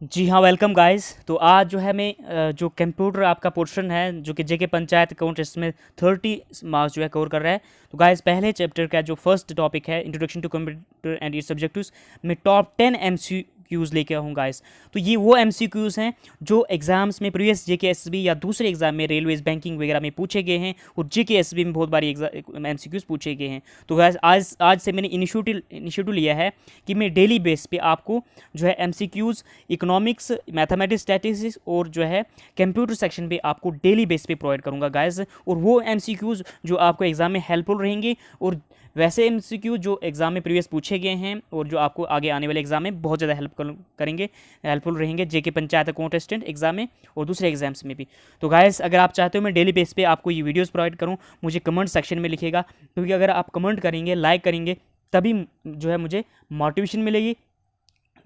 जी हाँ, welcome guys. तो आज जो है मैं जो कंप्यूटर आपका पोर्शन है जो कि जेके पंचायत अकाउंट इसमें 30 मार्क्स जो है कवर कर रहा है। तो गाइस पहले चैप्टर का जो फर्स्ट टॉपिक है introduction to computer and its subjectives में टॉप 10 एमसीक्यूज लेके आऊँ गाइस। तो ये वो एमसीक्यूज हैं जो एग्जाम्स में प्रीवियस जेके एसबी या दूसरे एग्जाम में रेलवेज बैंकिंग वगैरह में पूछे गए हैं और जेके एसबी में बहुत बारी एमसीक्यूज पूछे गए हैं। तो गाइस आज से मैंने इनिशिएटिव लिया है कि मैं डेली बेस पे आपको जो है एमसीक्यूज इकोनॉमिक्स, मैथमेटिक्स, स्टैटिस्टिक्स और जो है कंप्यूटर सेक्शन पे आपको डेली बेस पे प्रोवाइड करूंगा गाइस। और वो एमसीक्यूज जो आपको एग्जाम में हेल्पफुल रहेंगे और वैसे एमसीक्यू जो एग्जाम में प्रीवियस पूछे गए हैं और जो आपको आगे आने वाले एग्जाम में बहुत ज़्यादा करेंगे, हेल्पफुल रहेंगे जेके पंचायत अकाउंटेंट एग्जाम में और दूसरे एग्जाम्स में भी। तो गाइस अगर आप चाहते हो मैं डेली बेस पे आपको ये वीडियोस प्रोवाइड करूँ, मुझे कमेंट सेक्शन में लिखिएगा, क्योंकि अगर आप कमेंट करेंगे, लाइक करेंगे, तभी जो है मुझे मोटिवेशन मिलेगी,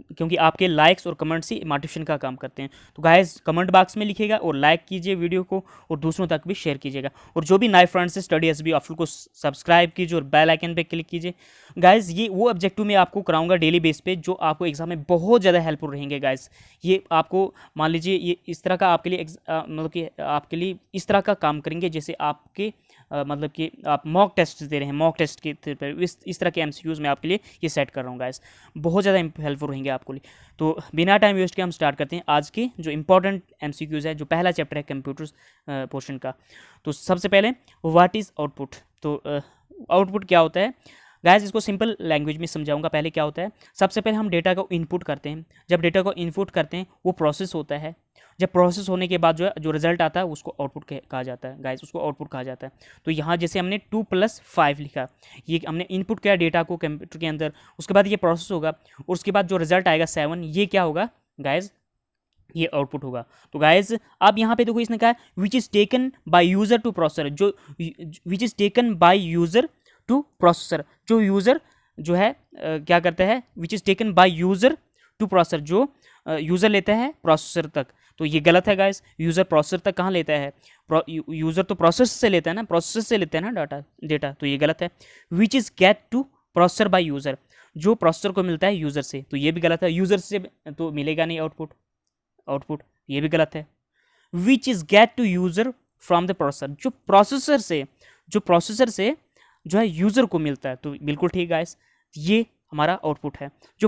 क्योंकि आपके लाइक्स और कमेंट्स ही मोटिवेशन का काम करते हैं। तो गाइस कमेंट बॉक्स में लिखिएगा और लाइक कीजिए वीडियो को और दूसरों तक भी शेयर कीजिएगा। और जो भी नए फ्रेंड्स से स्टडी एसबी ऑफिशियल को सब्सक्राइब कीजिए और बेल आइकन पे क्लिक कीजिए। गाइस ये वो ऑब्जेक्टिव मैं आपको कराऊंगा डेली बेस पे जो आपको एग्जाम में बहुत ज़्यादा हेल्पफुल रहेंगे गाइस। ये आपको मान लीजिए ये इस तरह का आपके लिए मतलब कि आपके लिए इस तरह का काम करेंगे जैसे आपके मतलब कि आप मॉक टेस्ट दे रहे हैं, मॉक टेस्ट के पर इस तरह के एमसीक्यूज मैं आपके लिए ये सेट कर रहा हूँ गाइस। बहुत ज़्यादा हेल्पफुल रहेंगे आपको लिए। तो बिना टाइम वेस्ट के हम स्टार्ट करते हैं आज के जो इंपॉर्टेंट एमसीक्यूज है। जो पहला चैप्टर है कंप्यूटर्स पोर्शन का। तो सबसे पहले व्हाट इज़ आउटपुट। तो आउटपुट क्या होता है गाइस, इसको सिंपल लैंग्वेज में समझाऊंगा। पहले क्या होता है, सबसे पहले हम डेटा को इनपुट करते हैं। जब डेटा को इनपुट करते हैं वो प्रोसेस होता है। जब प्रोसेस होने के बाद जो रिजल्ट आता है उसको आउटपुट कहा जाता है गाइस, उसको आउटपुट कहा जाता है। तो यहाँ जैसे हमने 2+5 लिखा, ये हमने इनपुट किया डेटा को कंप्यूटर के अंदर, उसके बाद ये प्रोसेस होगा और उसके बाद जो रिजल्ट आएगा 7, ये क्या होगा गाइस, ये आउटपुट होगा। तो गाइज अब यहाँ पे देखो इसने कहा which is taken by user to processor, जो which is taken by user to processor, जो यूज़र जो है क्या करता है, which is taken by user to processor, जो यूज़र लेता है प्रोसेसर तक। तो ये गलत है गाइस, यूज़र प्रोसेसर तक कहाँ लेता है, यूज़र तो प्रोसेस से लेता है ना, प्रोसेसर से लेता है ना डेटा, तो ये गलत है। Which is gate two processor by user, जो प्रोसेसर को मिलता है यूज़र से, तो ये भी गलत है। यूज़र से तो मिलेगा नहीं आउटपुट, ये भी गलत है। Which is gate to user from the processor, जो प्रोसेसर से जो है यूजर को मिलता है, तो बिल्कुल ठीक गाइस, ये हमारा आउटपुट है। जो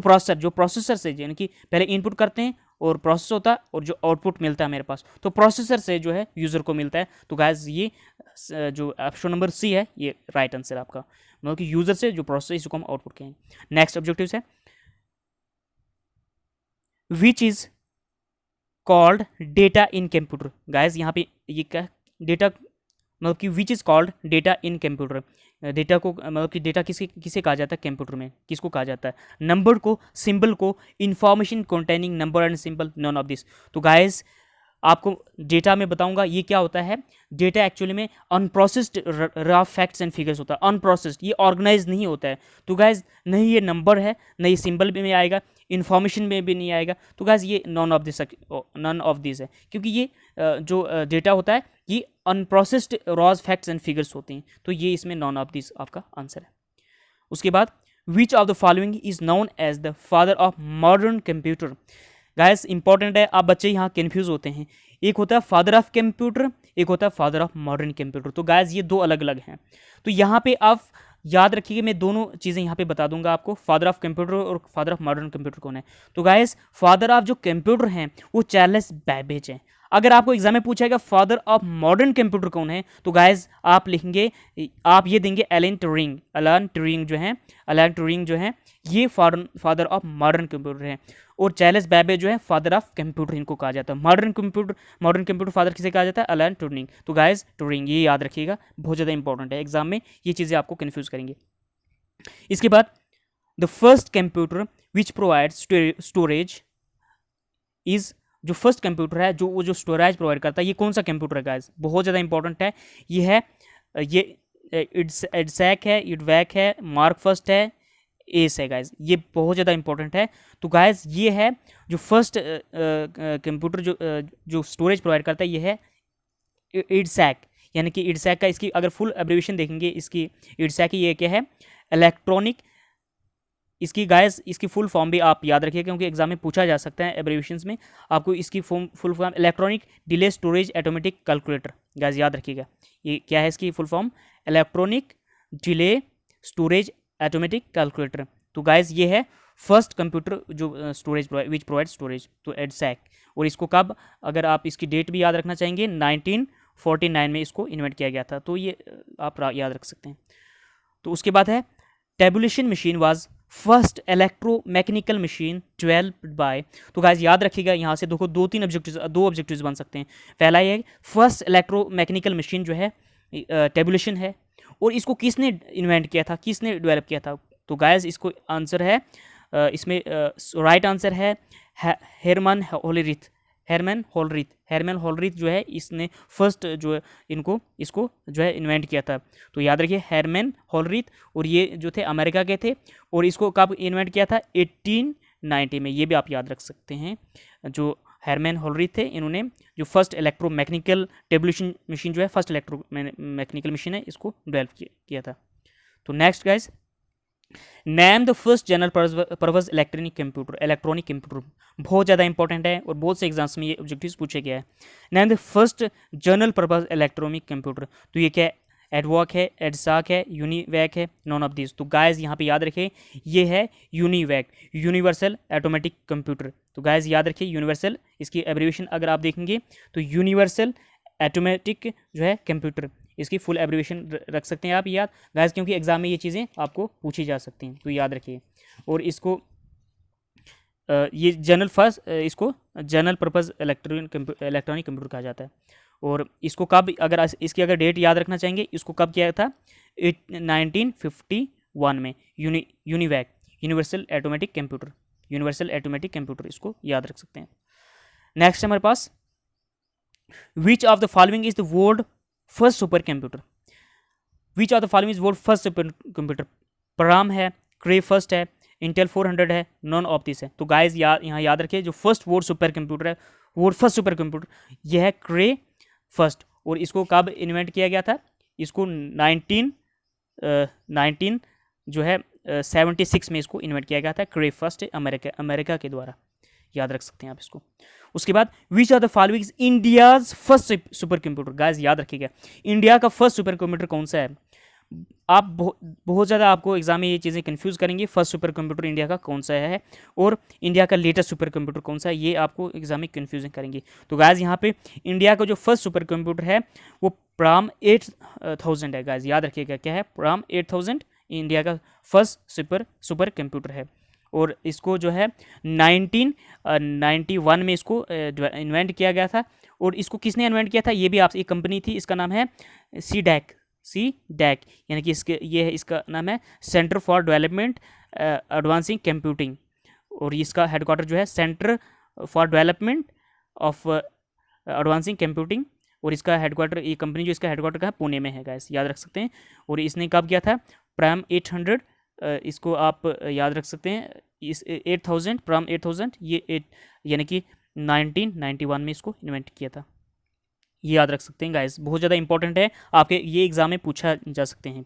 प्रोसेसर से यानी कि पहले इनपुट करते हैं और प्रोसेस होता है और जो आउटपुट मिलता है मेरे पास, तो प्रोसेसर से जो है यूजर को मिलता है। तो गाइस ये जो ऑप्शन नंबर सी है ये राइट आंसर आपका, मतलब कि यूजर से जो प्रोसेसर इसको हम आउटपुट कहेंगे। नेक्स्ट ऑब्जेक्टिव है which is called data in computer. Guys यहाँ पे ये क्या डेटा, मतलब कि which is called data in computer. Data को मतलब कि डेटा किसे कहा जाता है कंप्यूटर में, किसको कहा जाता है, नंबर को, सिंबल को, information containing number and symbol, none of this. तो गाइस आपको डेटा में बताऊंगा ये क्या होता है। डेटा एक्चुअली में unprocessed raw facts and figures होता है, अनप्रोसेस्ड, ये ऑर्गेनाइज नहीं होता है। तो गाइज नहीं ये नंबर है, नहीं सिंबल में आएगा, इन्फॉर्मेशन में भी नहीं आएगा। तो गाइज ये नन ऑफ दिस है, क्योंकि ये जो डेटा होता है ये unprocessed raws facts and figures होते हैं। तो ये इसमें नॉन ऑफ दिस आपका आंसर है। उसके बाद which of the following is known as the father of modern computer. Guys important है, आप बच्चे यहाँ कंफ्यूज होते हैं। एक होता है फादर ऑफ कंप्यूटर, एक होता है फादर ऑफ मॉडर्न कंप्यूटर। तो गाइस ये दो अलग अलग हैं। तो यहाँ पे आप याद रखिए, मैं दोनों चीज़ें यहाँ पे बता दूंगा आपको, फादर ऑफ कंप्यूटर और फादर ऑफ मॉडर्न कंप्यूटर कौन है। तो गाइस फादर ऑफ जो कंप्यूटर हैं वो चार्ल्स बैबेज हैं। अगर आपको एग्जाम में पूछा गया फादर ऑफ मॉडर्न कंप्यूटर कौन है, तो गाइस आप लिखेंगे, आप ये देंगे एलन ट्यूरिंग। एलन ट्यूरिंग जो है ये फादर ऑफ मॉडर्न कंप्यूटर है। और चार्ल्स बैबेज जो है फादर ऑफ कंप्यूटर इनको कहा जाता है। मॉडर्न कंप्यूटर फादर किसे कहा जाता है, एलन ट्यूरिंग। तो गाइस ट्यूरिंग ये याद रखिएगा, बहुत ज़्यादा इंपॉर्टेंट है, एग्जाम में ये चीज़ें आपको कन्फ्यूज करेंगे। इसके बाद the first computer which provide storage is, जो फर्स्ट कंप्यूटर है जो वो जो स्टोरेज प्रोवाइड करता है, ये कौन सा कंप्यूटर है गाइस, बहुत ज़्यादा इंपॉर्टेंट है। ये है ये इडसैक है, इडवैक है, मार्क फर्स्ट है, एस है गाइस, ये बहुत ज़्यादा इंपॉर्टेंट है। तो गाइस ये है जो फर्स्ट कंप्यूटर जो स्टोरेज प्रोवाइड करता है, ये है इडसैक। यानी कि इडसैक का इसकी अगर फुल एब्रीविएशन देखेंगे इसकी, इडसैक ये क्या है, इलेक्ट्रॉनिक इसकी गाइस इसकी फुल फॉर्म भी आप याद रखिए, क्योंकि एग्जाम में पूछा जा सकता है एब्रीविएशंस में। आपको इसकी full form electronic delay storage automatic calculator, guys याद रखिएगा। ये क्या है इसकी full form? Electronic delay storage automatic calculator. तो गाइस ये है फर्स्ट कंप्यूटर जो स्टोरेज विच प्रोवाइड स्टोरेज, तो एडसैक। और इसको कब, अगर आप इसकी डेट भी याद रखना चाहेंगे, 1949 में इसको इन्वेंट किया गया था, तो ये आप याद रख सकते हैं। तो उसके बाद है tabulation machine was first electromechanical machine developed by. तो गाइस याद रखिएगा, यहाँ से देखो दो ऑब्जेक्टिव्स बन सकते हैं। पहला ये फर्स्ट इलेक्ट्रोमैकेनिकल मशीन जो है टेबुलेशन है, और इसको किसने इन्वेंट किया था, किसने डेवलप किया था? तो गाइस इसको आंसर है इसमें राइट आंसर है हेरमन होलरिथ। हेरमन होलरिथ जो है इसने फर्स्ट जो है इसको जो है इन्वेंट किया था। तो याद रखिए हेरमन होलरिथ, और ये जो थे अमेरिका के थे, और इसको कब इन्वेंट किया था? 1890 में। ये भी आप याद रख सकते हैं। जो हेरमन होलरिथ थे, इन्होंने जो फर्स्ट इलेक्ट्रोमैकेनिकल टेबुलेशन मशीन जो है, फर्स्ट इलेक्ट्रोमैकेनिकल मशीन है, इसको डेवलप किया था। तो next guys, name the first general purpose electronic computer. बहुत ज़्यादा इंपॉर्टेंट है और बहुत से एग्जाम्स में ये ऑब्जेक्टिव्स पूछे गया है। Name the first general purpose electronic computer. तो ये क्या है? एडवॉक है, एडसाक है, यूनिवैक है, नॉन ऑफ दिस। तो गाइस यहाँ पे याद रखें, ये है यूनिवैक, यूनिवर्सल ऑटोमेटिक कंप्यूटर। तो गाइस याद रखिए यूनिवर्सल, इसकी एब्रीविएशन अगर आप देखेंगे तो यूनिवर्सल ऑटोमेटिक जो है कंप्यूटर, इसकी फुल एब्रीविएशन रख सकते हैं आप याद गाइस, क्योंकि एग्जाम में ये चीज़ें आपको पूछी जा सकती हैं, तो याद रखिए। और इसको ये इसको जनरल पर्पस इलेक्ट्रॉनिक कंप्यूटर कहा जाता है। और इसको कब, अगर इसकी अगर डेट याद रखना चाहेंगे, इसको कब किया था? 1951 में यूनिवैक, यूनिवर्सल ऑटोमेटिक कंप्यूटर, इसको याद रख सकते हैं। नेक्स्ट हमारे पास, which of the following is the world first super computer? Which of the following is world first super computer? Param है, क्रे फर्स्ट है, इंटेल 400 है, नॉन ऑफ दिस है। तो गाइस यहाँ याद रखिए, जो फर्स्ट वर्ल्ड सुपर कंप्यूटर है, वर्ल्ड फर्स्ट सुपर कंप्यूटर, यह है क्रे फर्स्ट। और इसको कब इन्वेंट किया गया था? इसको 19 जो है 76 में इसको इन्वेंट किया गया था। क्रे फर्स्ट अमेरिका के द्वारा, याद रख सकते हैं आप इसको। उसके बाद which are the following India's first super computer? Guys याद रखिएगा, इंडिया का फर्स्ट सुपर कंप्यूटर कौन सा है? आप बहुत ज़्यादा आपको एग्जाम में ये चीज़ें कंफ्यूज करेंगी, फर्स्ट सुपर कंप्यूटर इंडिया का कौन सा है, और इंडिया का लेटेस्ट सुपर कंप्यूटर कौन सा है, ये आपको एग्जाम में कंफ्यूजन करेंगी। तो गाइस यहाँ पे इंडिया का जो फर्स्ट सुपर कंप्यूटर है वो प्राम 8000 है। गाइस याद रखिएगा, क्या है? प्राम 8000 इंडिया का फर्स्ट सुपर कंप्यूटर है। और इसको जो है 1991 में इसको इन्वेंट किया गया था। और इसको किसने इन्वेंट किया था? ये भी आप, एक कंपनी थी, इसका नाम है CDAC, यानी कि ये है, इसका नाम है centre for development advancing computing. और इसका हेडक्वार्टर जो है centre for development of advancing computing, और इसका हेडक्वार्टर, ये कंपनी जो इसका हेडक्वार्टर का है पुणे में है। गाइस याद रख सकते हैं। और इसने कब किया था? प्राइम 800, इसको आप याद रख सकते हैं, इस 8000 प्राइम 8000, ये यानी कि 1991 में इसको इन्वेंट किया था। ये याद रख सकते हैं गाइस, बहुत ज़्यादा इंपॉर्टेंट है, आपके ये एग्जाम में पूछा जा सकते हैं।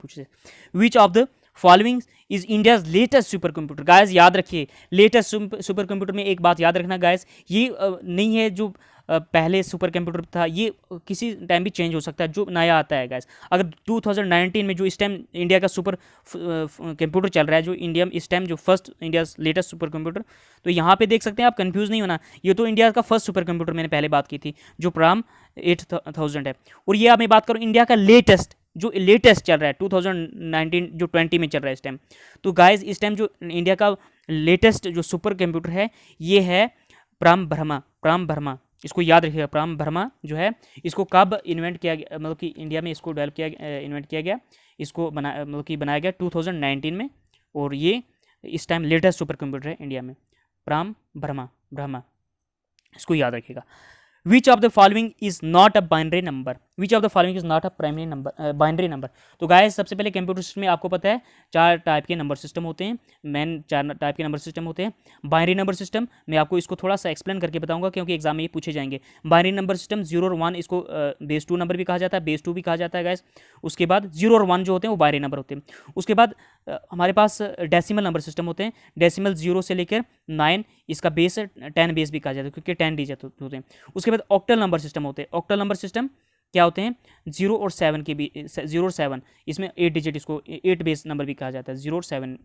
विच of the following is India's latest super computer? Guys याद रखिए, लेटेस्ट सुपर कंप्यूटर में एक बात याद रखना गाइस, ये नहीं है जो पहले सुपर कंप्यूटर था, ये किसी टाइम भी चेंज हो सकता है, जो नया आता है गाइस। अगर 2019 में जो इस टाइम इंडिया का सुपर कंप्यूटर चल रहा है, जो इंडिया इस टाइम जो first India latest super computer, तो यहाँ पे देख सकते हैं आप, कंफ्यूज नहीं होना, ये तो इंडिया का फर्स्ट सुपर कंप्यूटर मैंने पहले बात की थी, जो प्राम 8000 है। और ये आप मैं बात करूँ इंडिया का लेटेस्ट, जो लेटेस्ट चल रहा है 2019 जो 20 में चल रहा है इस टाइम। तो गाइस इस टाइम जो इंडिया का लेटेस्ट जो सुपर कंप्यूटर है, ये है प्राम ब्रह्मा, इसको याद रखिएगा। प्राम ब्रह्मा जो है, इसको कब इन्वेंट किया गया, मतलब कि इंडिया में इसको डेवलप किया गया, इन्वेंट किया गया, इसको बनाया गया 2019 में। और ये इस टाइम लेटेस्ट सुपर कंप्यूटर है इंडिया में, प्राम ब्रह्मा, इसको याद रखिएगा। विच of the following is not a binary number? Which of the following is not a primary number binary number. तो गाइस सबसे पहले कंप्यूटर सिस्टम में आपको पता है 4 टाइप के नंबर सिस्टम होते हैं, मेन 4 टाइप के नंबर सिस्टम होते हैं। बाइनरी नंबर सिस्टम मैं आपको इसको थोड़ा सा एक्सप्लेन करके बताऊंगा क्योंकि एग्जाम में ये पूछे जाएंगे। बाइनरी नंबर सिस्टम 0 और 1 इसको बेस 2 नंबर भी कहा जाता है, बेस 2 भी कहा जाता है गाइस। उसके बाद 0 और 1 जो होते हैं वो बाइनरी नंबर होते हैं। उसके बाद हमारे पास डेसिमल नंबर सिस्टम होते हैं, डेसिमल 0 से लेकर 9, इसका बेस 10 बेस भी कहा जाता है क्योंकि 10 डिजिट होते हैं। उसके बाद ऑक्टल नंबर सिस्टम होते हैं। ऑक्टल नंबर सिस्टम क्या होते हैं, 0 और 7 के भी, 0 और 7 इसमें 8 डिजिट, इसको 8 बेस नंबर भी कहा जाता है। 0 और 7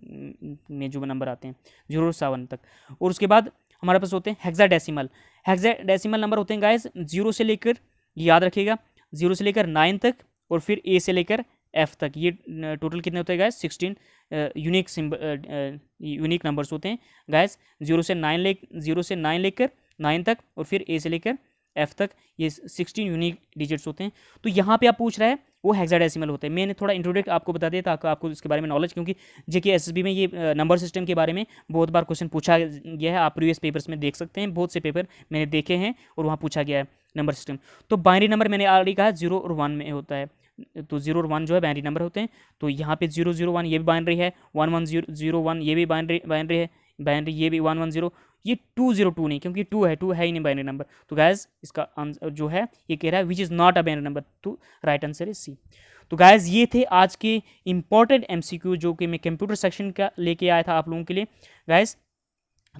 में जो नंबर आते हैं 0 और 7 तक। और उसके बाद हमारे पास होते हैं हेक्साडेसिमल। हेक्साडेसिमल नंबर होते हैं गाइस 0 से लेकर, याद रखिएगा, 0 से लेकर 9 तक और फिर ए से लेकर एफ तक। ये टोटल कितने होते हैं गाइस, 16 यूनिक नंबर्स होते हैं गाइस। 0 से 9 लेकर 9 तक और फिर ए से लेकर एफ तक, ये 16 यूनिक डिजिट्स होते हैं। तो यहाँ पे आप पूछ रहे हैं वो हेक्साडेसिमल होते हैं। मैंने थोड़ा इंट्रोडक्ट आपको बता दिया ताकि आपको इसके बारे में नॉलेज, क्योंकि जेके एसएसबी में ये नंबर सिस्टम के बारे में बहुत बार क्वेश्चन पूछा गया है। आप प्रीवियस पेपर्स में देख सकते हैं, बहुत से पेपर मैंने देखे हैं और वहाँ पूछा गया है नंबर सिस्टम। तो बाइनरी नंबर मैंने ऑलरेडी कहा 0 और 1 में होता है, तो 0 और 1 जो है बाइनरी नंबर होते हैं। तो यहाँ पे 0 0 1 ये भी बाइनरी है, 1 1 0 0 1 ये भी बाइनरी है, बाइनरी ये भी 1 1 0, ये 2 0 2 नहीं, क्योंकि 2 है ही नहीं बाइनरी नंबर। तो गाइज इसका आंसर जो है ये कह रहा है which is not a binary number, तो राइट आंसर इज सी। तो गाइज ये थे आज के इंपॉर्टेंट एमसीक्यू जो कि मैं कंप्यूटर सेक्शन का लेके आया था आप लोगों के लिए गाइज।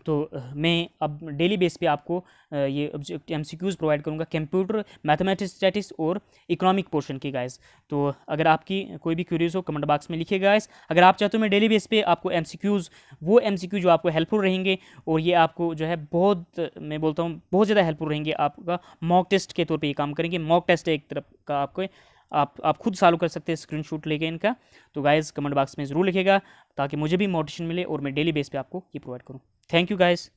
तो मैं अब डेली बेस पे आपको ये एमसीक्यूज़ प्रोवाइड करूँगा कंप्यूटर, मैथमेटिक्स, स्टैटिक्स और इकोनॉमिक पोर्शन के गाइस। तो अगर आपकी कोई भी क्वेरीज हो कमेंट बॉक्स में लिखिए गाइस। अगर आप चाहते हो मैं डेली बेस पे आपको एमसीक्यूज़, वो एमसीक्यू जो आपको हेल्पफुल रहेंगे और ये आपको जो है बहुत, मैं बोलता हूँ बहुत ज़्यादा हेल्पफुल रहेंगे, आपका मॉक टेस्ट के तौर पर ये काम करेंगे। मॉक टेस्ट एक तरफ का आपको आप खुद सॉल्व कर सकते हैं स्क्रीनशॉट लेके इनका। तो गाइस कमेंट बॉक्स में ज़रूर लिखिएगा ताकि मुझे भी मोटिवेशन मिले और मैं डेली बेस पे आपको ये प्रोवाइड करूँ। Thank you guys.